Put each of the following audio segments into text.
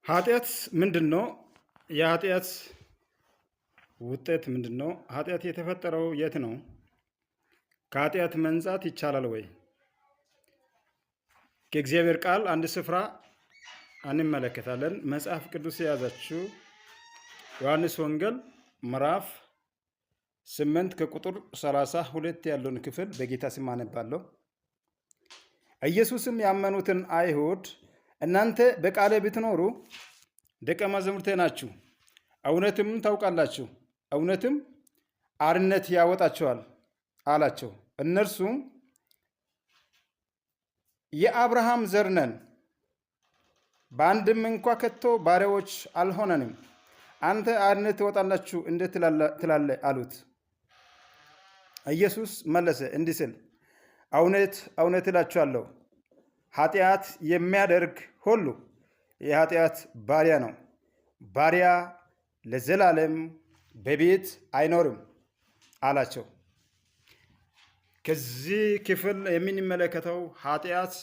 ኃጢአት ምንድን ነው? የኃጢአት ውጤት ምንድን ነው? ኃጢአት የተፈጠረው የት ነው? ከኃጢአት መንጻት ይቻላል ወይ? ከእግዚአብሔር ቃል አንድ ስፍራ እንመለከታለን። መጽሐፍ ቅዱስ የያዛችሁ ዮሐንስ ወንጌል ምዕራፍ 8 ከቁጥር 32 ያለውን ክፍል በጌታ ስም አነባለሁ። ኢየሱስም ያመኑትን አይሁድ እናንተ በቃሌ ብትኖሩ ደቀ መዛሙርቴ ናችሁ፣ እውነትም ታውቃላችሁ፣ እውነትም አርነት ያወጣችኋል አላቸው። እነርሱም የአብርሃም ዘር ነን፣ በአንድም እንኳ ከቶ ባሪያዎች አልሆነንም፣ አንተ አርነት ትወጣላችሁ እንዴት ትላለህ አሉት። ኢየሱስ መለሰ እንዲህ ሲል እውነት እውነት እላችኋለሁ ኃጢአት የሚያደርግ ሁሉ የኃጢአት ባሪያ ነው። ባሪያ ለዘላለም በቤት አይኖርም አላቸው። ከዚህ ክፍል የምንመለከተው ኃጢአት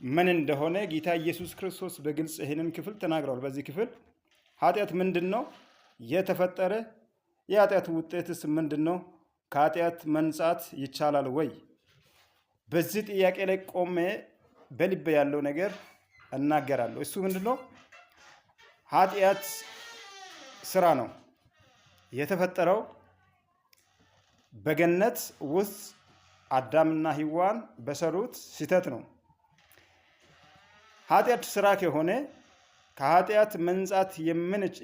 ምን እንደሆነ ጌታ ኢየሱስ ክርስቶስ በግልጽ ይህንን ክፍል ተናግረዋል። በዚህ ክፍል ኃጢአት ምንድን ነው? የተፈጠረ የኃጢአት ውጤትስ ምንድን ነው? ከኃጢአት መንጻት ይቻላል ወይ? በዚህ ጥያቄ ላይ ቆሜ በልቤ ያለው ነገር እናገራለሁ። እሱ ምንድን ነው? ኃጢአት ስራ ነው። የተፈጠረው በገነት ውስጥ አዳምና ሔዋን በሰሩት ስህተት ነው። ኃጢአት ስራ ከሆነ ከኃጢአት መንጻት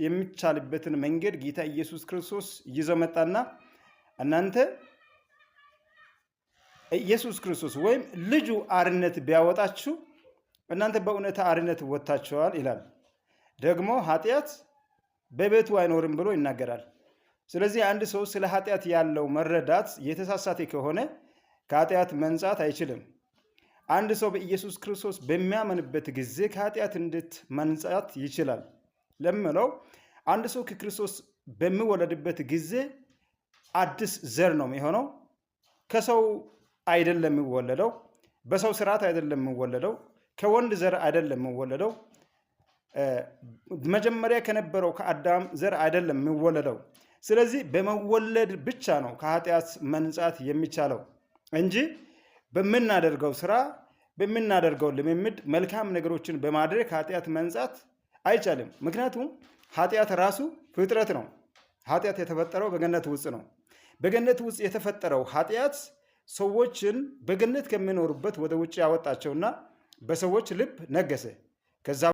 የሚቻልበትን መንገድ ጌታ ኢየሱስ ክርስቶስ ይዞ መጣና እናንተ ኢየሱስ ክርስቶስ ወይም ልጁ አርነት ቢያወጣችሁ እናንተ በእውነት አርነት ወጥታችኋል ይላል። ደግሞ ኃጢአት በቤቱ አይኖርም ብሎ ይናገራል። ስለዚህ አንድ ሰው ስለ ኃጢአት ያለው መረዳት የተሳሳተ ከሆነ ከኃጢአት መንጻት አይችልም። አንድ ሰው በኢየሱስ ክርስቶስ በሚያምንበት ጊዜ ከኃጢአት እንዴት መንጻት ይችላል ለምለው፣ አንድ ሰው ከክርስቶስ በሚወለድበት ጊዜ አዲስ ዘር ነው የሚሆነው። ከሰው አይደለም የሚወለደው፣ በሰው ስርዓት አይደለም የሚወለደው፣ ከወንድ ዘር አይደለም የሚወለደው፣ መጀመሪያ ከነበረው ከአዳም ዘር አይደለም የሚወለደው። ስለዚህ በመወለድ ብቻ ነው ከኃጢአት መንጻት የሚቻለው እንጂ በምናደርገው ስራ፣ በምናደርገው ልምምድ፣ መልካም ነገሮችን በማድረግ ከኃጢአት መንጻት አይቻልም። ምክንያቱም ኃጢአት ራሱ ፍጥረት ነው። ኃጢአት የተፈጠረው በገነት ውስጥ ነው። በገነት ውስጥ የተፈጠረው ኃጢአት ሰዎችን በገነት ከሚኖሩበት ወደ ውጭ ያወጣቸውና በሰዎች ልብ ነገሰ። ከዛ